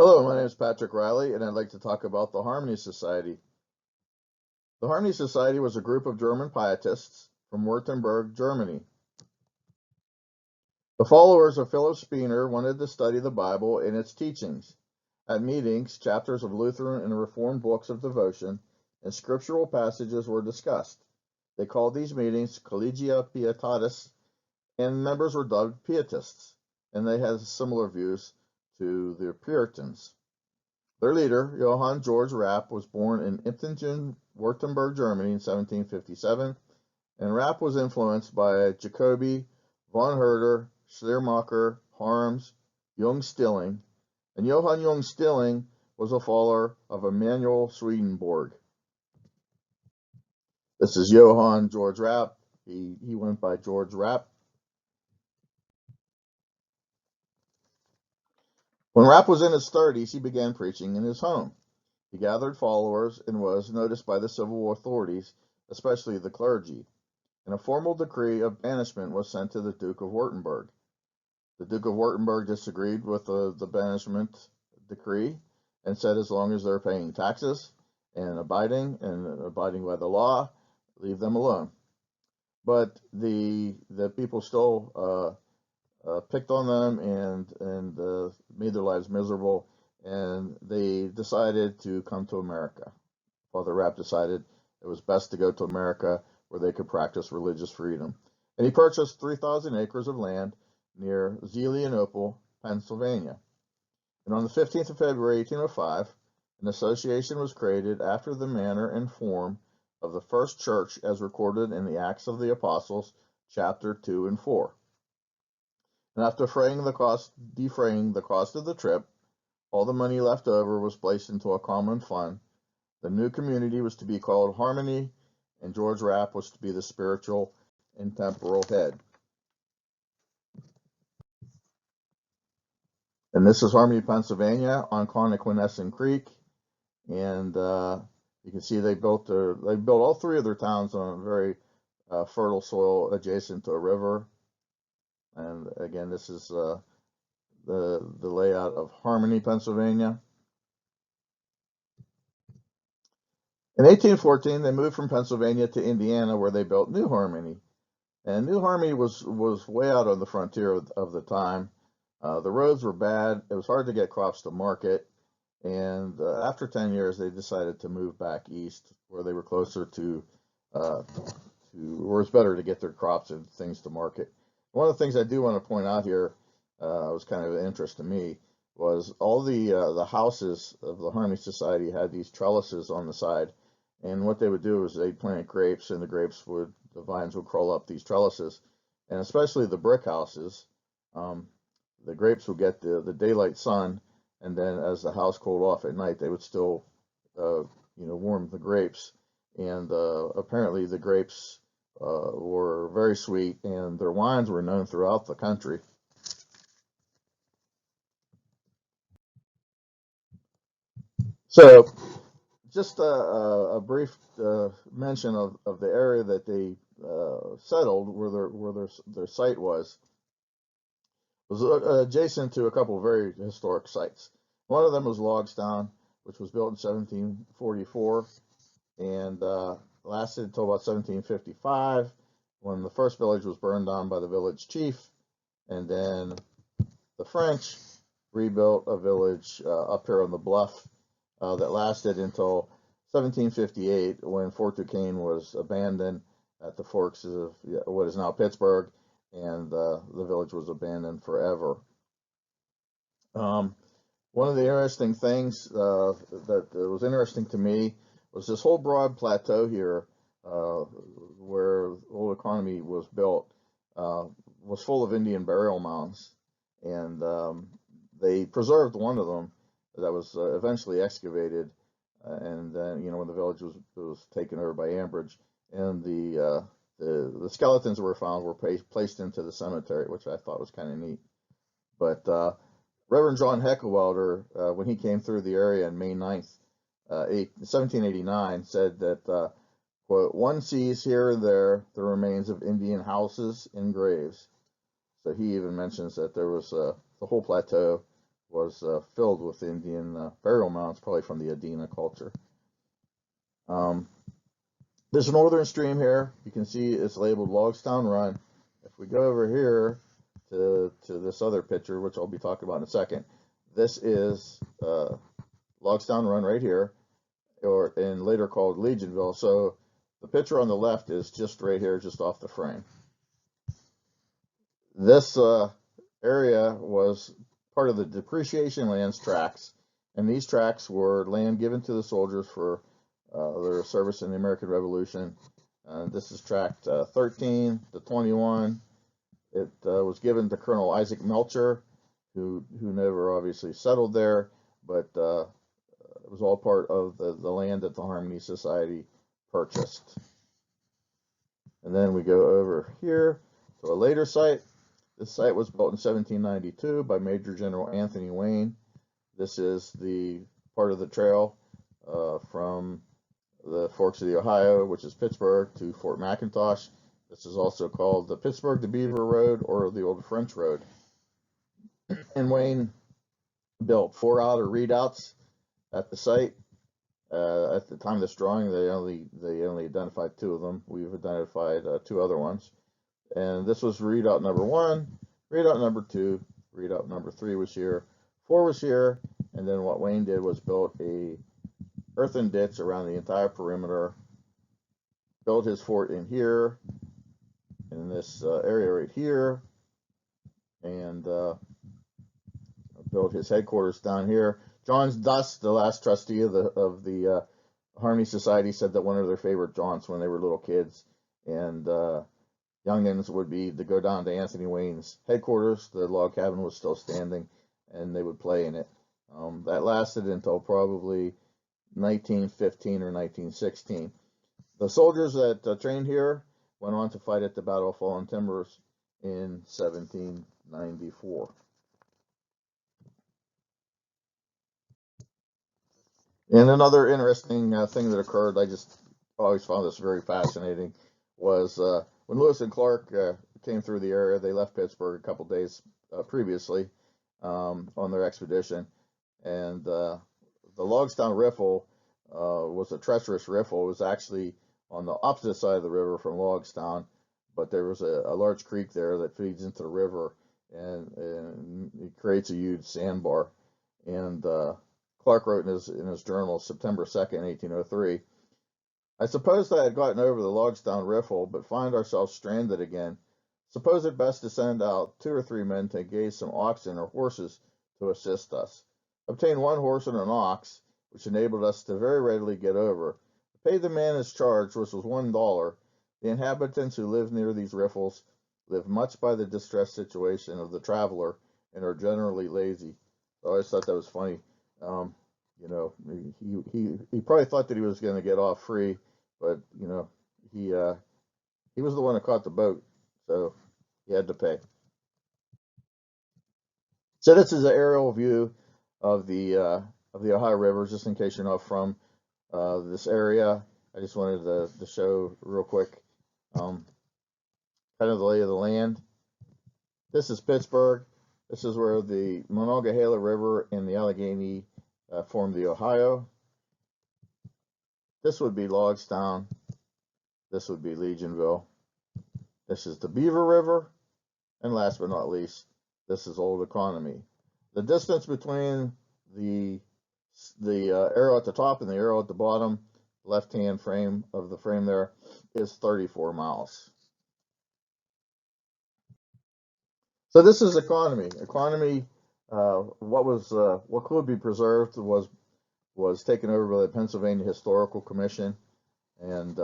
Hello, my name is Patrick Riley, and I'd like to talk about the Harmony Society. The Harmony Society was a group of German pietists from Württemberg, Germany. The followers of Philip Spener wanted to study the Bible and its teachings. At meetings, chapters of Lutheran and Reformed books of devotion and scriptural passages were discussed. They called these meetings Collegia Pietatis, and members were dubbed Pietists, and they had similar views to the Puritans. Their leader, Johann George Rapp, was born in Imptingen, Württemberg, Germany in 1757, and Rapp was influenced by Jacobi, von Herder, Schleiermacher, Harms, Jung Stilling, and Johann Jung Stilling was a follower of Emanuel Swedenborg. This is Johann George Rapp. He went by George Rapp. When Rapp was in his 30s, he began preaching in his home. He gathered followers and was noticed by the civil authorities, especially the clergy, and a formal decree of banishment was sent to the Duke of Württemberg. The Duke of Württemberg disagreed with the banishment decree and said as long as they're paying taxes and abiding by the law, leave them alone. But the people still picked on them and made their lives miserable, and they decided to come to America. Father Rapp decided it was best to go to America where they could practice religious freedom. And he purchased 3,000 acres of land near Zelienople, Pennsylvania. And on the 15th of February, 1805, an association was created after the manner and form of the first church as recorded in the Acts of the Apostles, chapter 2 and 4. And after defraying the cost of the trip, all the money left over was placed into a common fund. The new community was to be called Harmony, and George Rapp was to be the spiritual and temporal head. And this is Harmony, Pennsylvania, on Connoquenessing Creek, and you can see they built all three of their towns on very fertile soil adjacent to a river. And again, this is the layout of Harmony, Pennsylvania. In 1814, they moved from Pennsylvania to Indiana, where they built New Harmony. And New Harmony was way out on the frontier of the time. The roads were bad. It was hard to get crops to market. And after 10 years, they decided to move back east, where they were closer to where it's better to get their crops and things to market. One of the things I do want to point out here, was kind of an interest to me, was all the houses of the Harmony Society had these trellises on the side, and what they would do is they'd plant grapes, and the vines would crawl up these trellises, and especially the brick houses, the grapes would get the daylight sun, and then as the house cooled off at night, they would still, warm the grapes, and apparently the grapes were very sweet, and their wines were known throughout the country. So, just a brief mention of the area that they settled, where their site was adjacent to a couple of very historic sites. One of them was Logstown, which was built in 1744 and lasted until about 1755, when the first village was burned down by the village chief, and then the French rebuilt a village up here on the bluff that lasted until 1758, when Fort Duquesne was abandoned at the forks of what is now Pittsburgh, and the village was abandoned forever. One of the interesting things that was interesting to me was this whole broad plateau here, where Old Economy was built, was full of Indian burial mounds, and they preserved one of them that was eventually excavated, and then when the village was taken over by Ambridge, and the skeletons that were found were placed into the cemetery, which I thought was kind of neat. But Reverend John Heckewelder, when he came through the area on May 9th, 1789, said that, quote, "One sees here and there the remains of Indian houses and graves." So he even mentions that there was the whole plateau filled with Indian burial mounds, probably from the Adena culture. This northern stream here, you can see it's labeled Logstown Run. If we go over here to this other picture, which I'll be talking about in a second, this is Logstown Run right here, and later called Legionville. So the picture on the left is just right here, just off the frame. This area was part of the depreciation lands tracts, and these tracts were land given to the soldiers for their service in the American Revolution. This is tract 13 to 21. It was given to Colonel Isaac Melcher, who never obviously settled there, but it was all part of the land that the Harmony Society purchased. And then we go over here to a later site. This site was built in 1792 by Major General Anthony Wayne. This is the part of the trail from the Forks of the Ohio, which is Pittsburgh, to Fort McIntosh. This is also called the Pittsburgh to Beaver Road, or the Old French Road. And Wayne built 4 outer redoubts at the site. At the time of this drawing, they only identified 2 of them. We've identified 2 other ones. And this was redoubt number 1, redoubt number 2, redoubt number 3 was here, 4 was here, and then what Wayne did was built a earthen ditch around the entire perimeter, built his fort in here, in this area right here, and built his headquarters down here. John Dust, the last trustee of the Harmony Society, said that one of their favorite jaunts when they were little kids and youngins would be to go down to Anthony Wayne's headquarters. The log cabin was still standing, and they would play in it. That lasted until probably 1915 or 1916. The soldiers that trained here went on to fight at the Battle of Fallen Timbers in 1794. And another interesting thing that occurred, I just always found this very fascinating, was when Lewis and Clark came through the area. They left Pittsburgh a couple days previously on their expedition, and the Logstown Riffle was a treacherous riffle. It was actually on the opposite side of the river from Logstown, but there was a large creek there that feeds into the river, and it creates a huge sandbar. And Clark wrote in his journal, September 2nd, 1803, "I suppose that I had gotten over the Logstown Riffle, but find ourselves stranded again. Suppose it best to send out 2 or 3 men to engage some oxen or horses to assist us. Obtain 1 horse and an ox, which enabled us to very readily get over. Pay the man his charge, which was $1. The inhabitants who live near these riffles live much by the distressed situation of the traveler and are generally lazy." I always thought that was funny. You know, he probably thought that he was going to get off free, but you know, he was the one that caught the boat, so he had to pay. So this is an aerial view of the Ohio River, just in case you're not from this area. I just wanted to show real quick, kind of the lay of the land. This is Pittsburgh. This is where the Monongahela River and the Allegheny form the Ohio. This would be Logstown. This would be Legionville. This is the Beaver River. And last but not least, this is Old Economy. The distance between the arrow at the top and the arrow at the bottom, left-hand frame of the frame there, is 34 miles. So this is Economy. Economy, what could be preserved was taken over by the Pennsylvania Historical Commission, and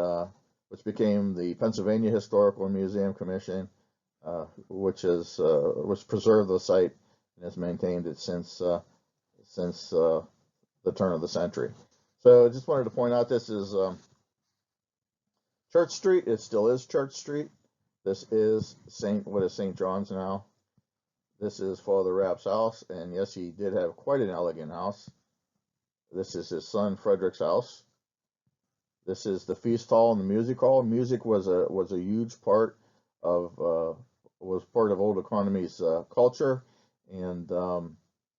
which became the Pennsylvania Historical and Museum Commission, which preserved the site and has maintained it since the turn of the century. So I just wanted to point out, this is Church Street. It still is Church Street. This is St. John's now. This is Father Rapp's house, and yes, he did have quite an elegant house. This is his son Frederick's house. This is the feast hall and the music hall. Music was a huge part of Old Economy's culture, and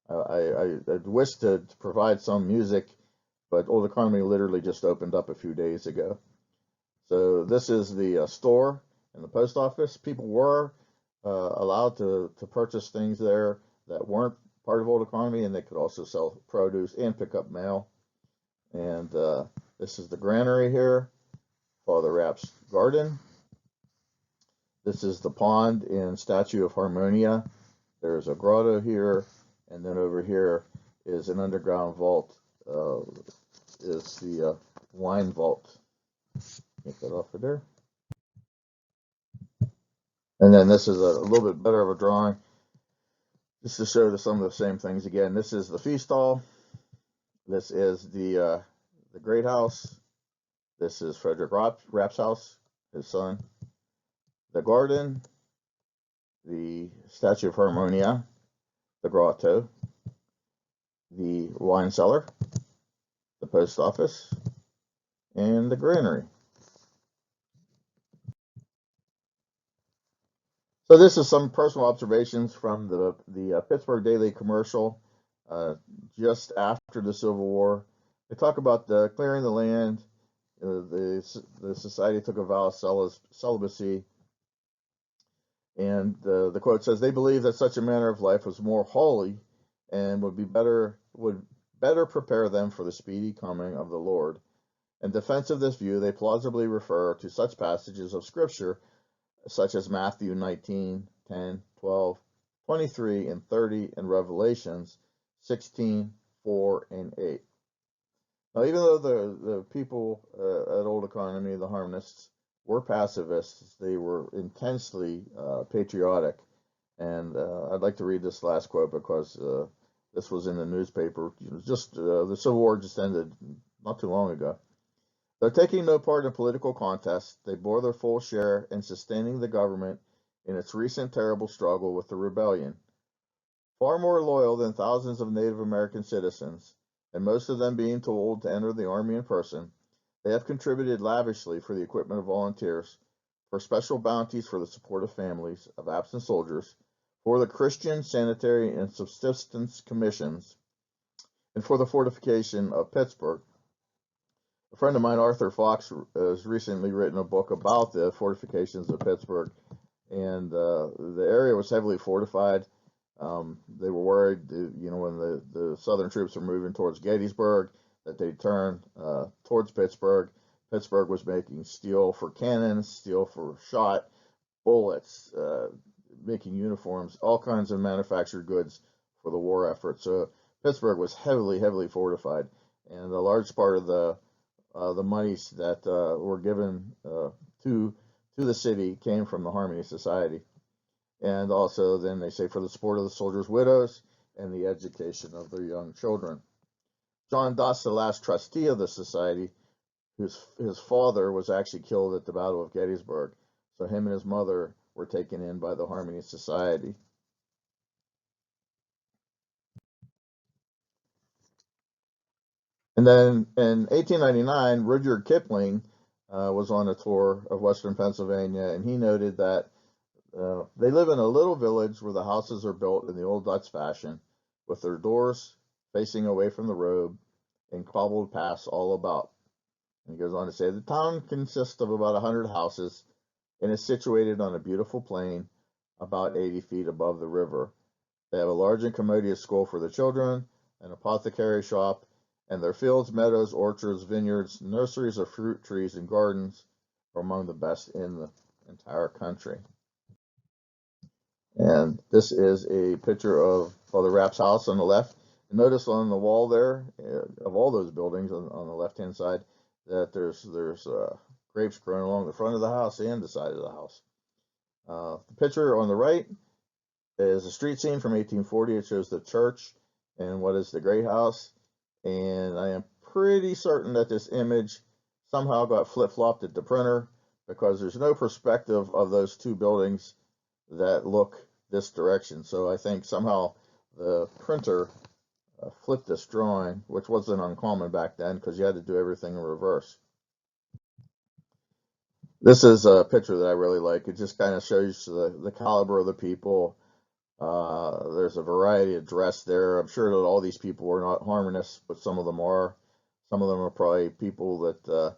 I wish to provide some music, but Old Economy literally just opened up a few days ago. So this is the store and the post office. People were allowed to purchase things there that weren't part of Old Economy, and they could also sell produce and pick up mail. And this is the granary here, Father Rapp's garden. This is the pond and statue of Harmonia. There's a grotto here, and then over here is an underground vault. Is the wine vault. Get that off of there. And then this is a little bit better of a drawing, just to show some of the same things again. This is the feast hall. This is the great house. This is Frederick Rapp's house, his son. The garden, the statue of Harmonia, the grotto, the wine cellar, the post office, and the granary. So this is some personal observations from the Pittsburgh Daily Commercial just after the Civil War. They talk about the clearing the land. The society took a vow of celibacy, and the quote says they believed that such a manner of life was more holy and would better prepare them for the speedy coming of the Lord. In defense of this view, they plausibly refer to such passages of Scripture such as Matthew 19, 10, 12, 23, and 30, and Revelations 16, 4, and 8. Now, even though the people at Old Economy, the Harmonists, were pacifists, they were intensely patriotic. And I'd like to read this last quote because this was in the newspaper. Just the Civil War just ended not too long ago. Though taking no part in political contests, they bore their full share in sustaining the government in its recent terrible struggle with the rebellion. Far more loyal than thousands of Native American citizens, and most of them being too old to enter the Army in person, they have contributed lavishly for the equipment of volunteers, for special bounties for the support of families of absent soldiers, for the Christian, Sanitary, and Subsistence Commissions, and for the fortification of Pittsburgh. A friend of mine, Arthur Fox, has recently written a book about the fortifications of Pittsburgh, and the area was heavily fortified. They were worried, when the Southern troops were moving towards Gettysburg, that they'd turn towards Pittsburgh. Pittsburgh was making steel for cannons, steel for shot, bullets, making uniforms, all kinds of manufactured goods for the war effort. So Pittsburgh was heavily, heavily fortified, and a large part of the monies that were given to the city came from the Harmony Society. And also, then they say, for the support of the soldiers' widows and the education of their young children. John Doss, the last trustee of the society, his father was actually killed at the Battle of Gettysburg. So him and his mother were taken in by the Harmony Society. And then in 1899, Rudyard Kipling was on a tour of Western Pennsylvania, and he noted that they live in a little village where the houses are built in the old Dutch fashion, with their doors facing away from the road and cobbled paths all about. And he goes on to say, the town consists of about 100 houses and is situated on a beautiful plain about 80 feet above the river. They have a large and commodious school for the children, an apothecary shop, and their fields, meadows, orchards, vineyards, nurseries of fruit trees, and gardens are among the best in the entire country. And this is a picture of Father Rapp's house on the left. And notice on the wall there, of all those buildings on the left-hand side, that there's grapes growing along the front of the house and the side of the house. The picture on the right is a street scene from 1840. It shows the church and what is the great house. And I am pretty certain that this image somehow got flip-flopped at the printer, because there's no perspective of those two buildings that look this direction. So I think somehow the printer flipped this drawing, which wasn't uncommon back then because you had to do everything in reverse. This is a picture that I really like. It just kind of shows the caliber of the people. There's a variety of dress there. I'm sure that all these people were not harmonists, but some of them are. Some of them are probably people that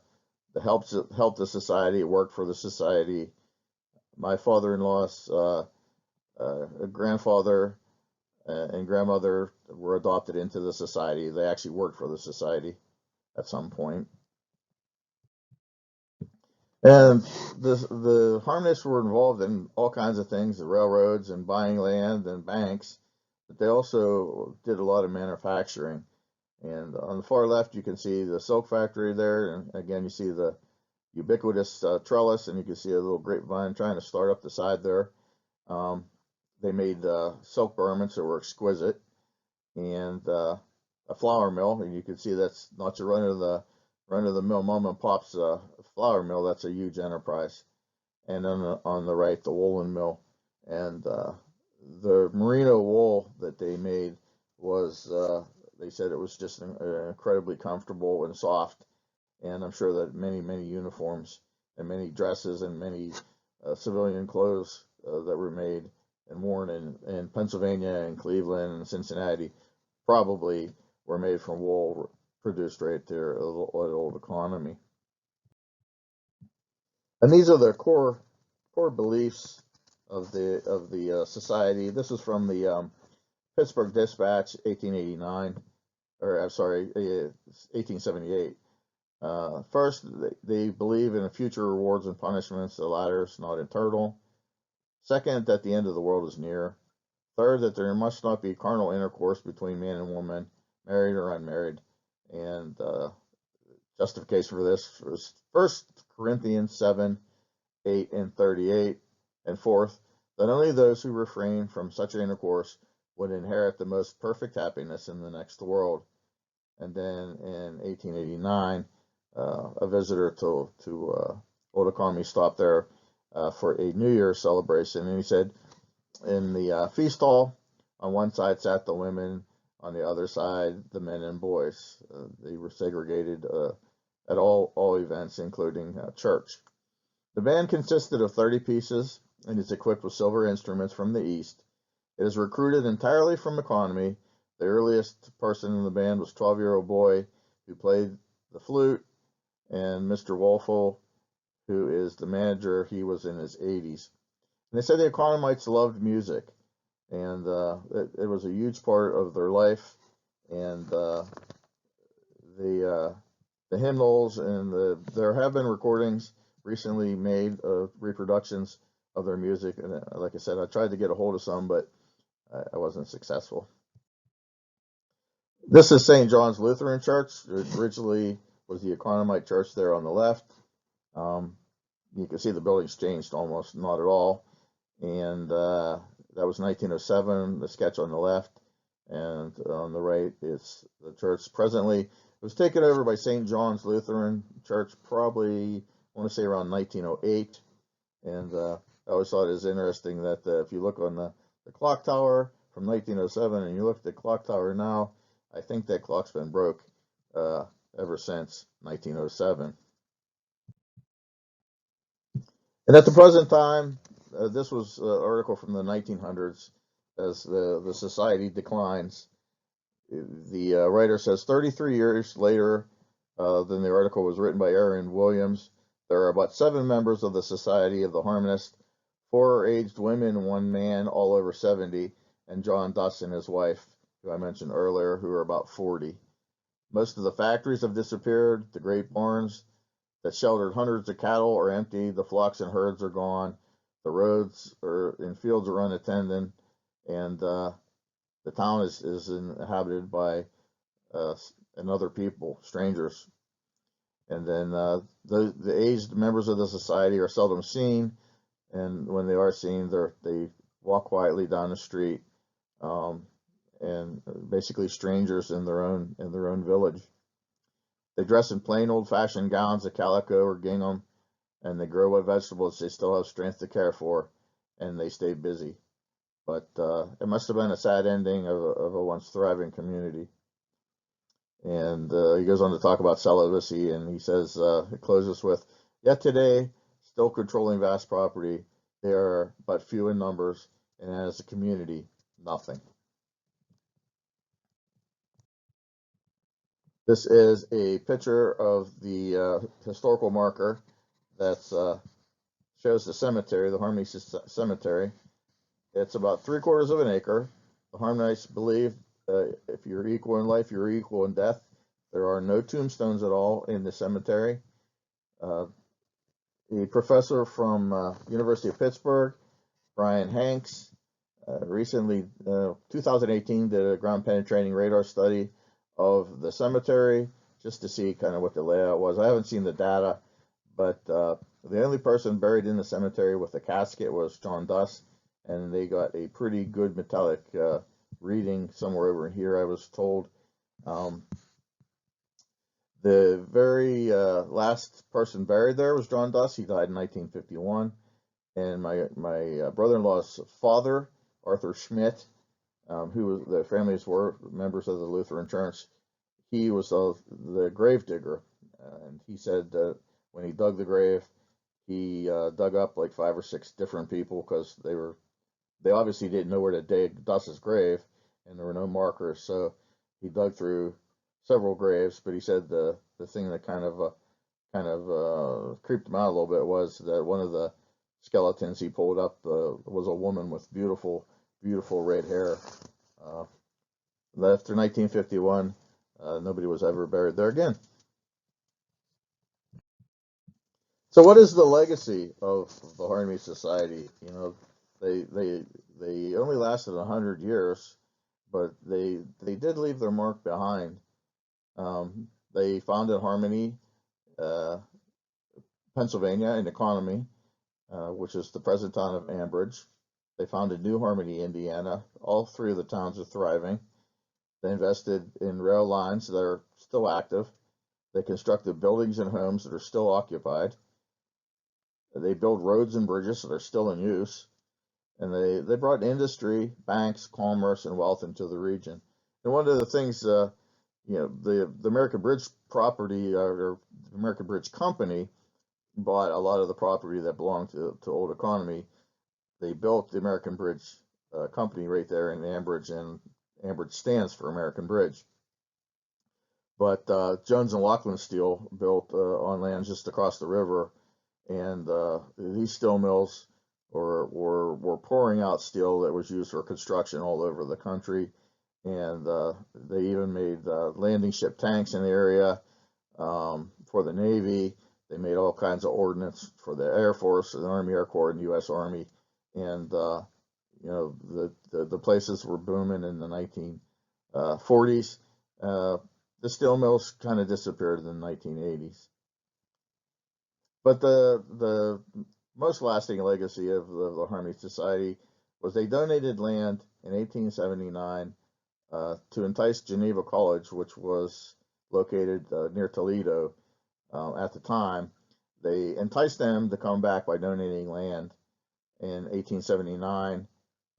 helped the society, worked for the society. My father-in-law's grandfather and grandmother were adopted into the society. They actually worked for the society at some point. And the harmonists were involved in all kinds of things, the railroads and buying land and banks, but they also did a lot of manufacturing. And on the far left, you can see the silk factory there, and again, you see the ubiquitous trellis, and you can see a little grapevine trying to start up the side there. Um, they made silk garments that were exquisite, and a flour mill, and you can see that's not your run of the mill mom and pop's flour mill. That's a huge enterprise. And then on the right, the woolen mill, and the merino wool that they made was they said it was just incredibly comfortable and soft, and I'm sure that many uniforms and many dresses and many civilian clothes that were made and worn in Pennsylvania and Cleveland and Cincinnati probably were made from wool produced right there at the old economy. And these are the core beliefs of the society. This is from the Pittsburgh Dispatch, 1889, or I'm sorry, 1878. First, they believe in future rewards and punishments. The latter is not eternal. Second, that the end of the world is near. Third, that there must not be carnal intercourse between man and woman, married or unmarried. And justification for this was 1 Corinthians 7, 8, and 38. And fourth, that only those who refrain from such intercourse would inherit the most perfect happiness in the next world. And then in 1889, a visitor to Old Economy stopped there for a New Year's celebration, and he said, in the feast hall, on one side sat the women, on the other side the men and boys. They were segregated at all events, including church. The band consisted of 30 pieces and is equipped with silver instruments from the East. It is recruited entirely from economy. The earliest person in the band was a 12-year-old boy who played the flute, and Mr. Wolfel, who is the manager, he was in his 80s. And they said the economites loved music, and it was a huge part of their life. And the hymnals and there have been recordings recently made of reproductions of their music. And like I said, I tried to get a hold of some, but I wasn't successful. This is St. John's Lutheran Church. It originally was the Economite Church there on the left. You can see the building's changed almost not at all. And that was 1907, the sketch on the left. And on the right, it's the church presently. It was taken over by St. John's Lutheran Church probably, I want to say, around 1908. And I always thought it was interesting that if you look on the clock tower from 1907 and you look at the clock tower now, I think that clock's been broke ever since 1907. And at the present time, this was an article from the 1900s. As the society declines, the writer says 33 years later than the article was written by Aaron Williams, there are about 7 members of the Society of the Harmonists, 4 aged women, 1 man, all over 70, and John Duss and his wife, who I mentioned earlier, who are about 40. Most of the factories have disappeared. The great barns that sheltered hundreds of cattle are empty. The flocks and herds are gone. The roads and fields are unattended, and the town is inhabited by another people, strangers. And then the aged members of the society are seldom seen, and when they are seen, they walk quietly down the street, and basically strangers in their own village. They dress in plain old-fashioned gowns of calico or gingham, and they grow what vegetables they still have strength to care for, and they stay busy. But it must have been a sad ending of a once thriving community. And he goes on to talk about celibacy, and he says, it closes with, yet today, still controlling vast property, they are but few in numbers, and as a community, nothing. This is a picture of the historical marker that shows the cemetery, the Harmony Cemetery. It's about 3/4 of an acre. The Harmonites believe if you're equal in life, you're equal in death. There are no tombstones at all in the cemetery. A professor from University of Pittsburgh, Brian Hanks, recently, 2018, did a ground penetrating radar study of the cemetery just to see kind of what the layout was. I haven't seen the data, but the only person buried in the cemetery with a casket was John Duss, and they got a pretty good metallic reading somewhere over here, I was told. The very last person buried there was John Duss. He died in 1951. And my brother-in-law's father, Arthur Schmidt, who was, the families were members of the Lutheran Church, he was the grave digger. And he said that when he dug the grave, he dug up like 5 or 6 different people because they obviously didn't know where to dig Duss's grave, and there were no markers. So he dug through several graves, but he said the thing that kind of creeped him out a little bit was that one of the skeletons he pulled up was a woman with beautiful red hair. After 1951, nobody was ever buried there again. So, what is the legacy of the Harmony Society? You know, they only lasted 100 years, but they did leave their mark behind. They founded Harmony, uh, Pennsylvania, an economy, which is the present town of Ambridge. They founded New Harmony, Indiana. All 3 of the towns are thriving. They invested in rail lines that are still active. They constructed buildings and homes that are still occupied. They built roads and bridges that are still in use. And they brought industry, banks, commerce, and wealth into the region. And one of the things, the American Bridge property, or the American Bridge Company, bought a lot of the property that belonged to Old Economy. They built the American Bridge Company right there in Ambridge, and Ambridge stands for American Bridge. But Jones and Laughlin Steel built on land just across the river, and these steel mills were pouring out steel that was used for construction all over the country, and they even made landing ship tanks in the area for the Navy. They made all kinds of ordnance for the Air Force, the Army Air Corps, and the U.S. Army, and the places were booming in the 1940s. The steel mills kind of disappeared in the 1980s. But the most lasting legacy of the Harmony Society was they donated land in 1879 to entice Geneva College, which was located near Toledo at the time. They enticed them to come back by donating land in 1879.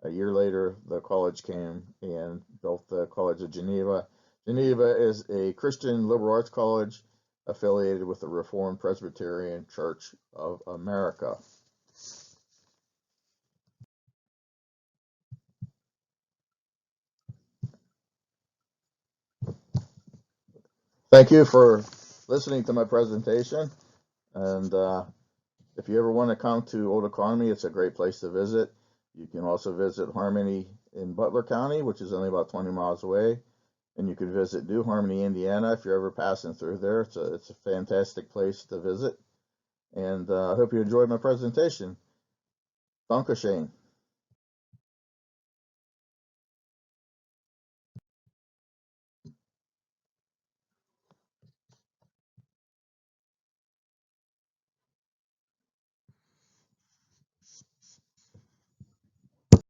A year later, the college came and built the College of Geneva. Geneva is a Christian liberal arts college affiliated with the Reformed Presbyterian Church of America. Thank you for listening to my presentation. And if you ever want to come to Old Economy, it's a great place to visit. You can also visit Harmony in Butler County, which is only about 20 miles away. And you can visit New Harmony, Indiana, if you're ever passing through there. It's a fantastic place to visit. And I hope you enjoyed my presentation. Danke schön.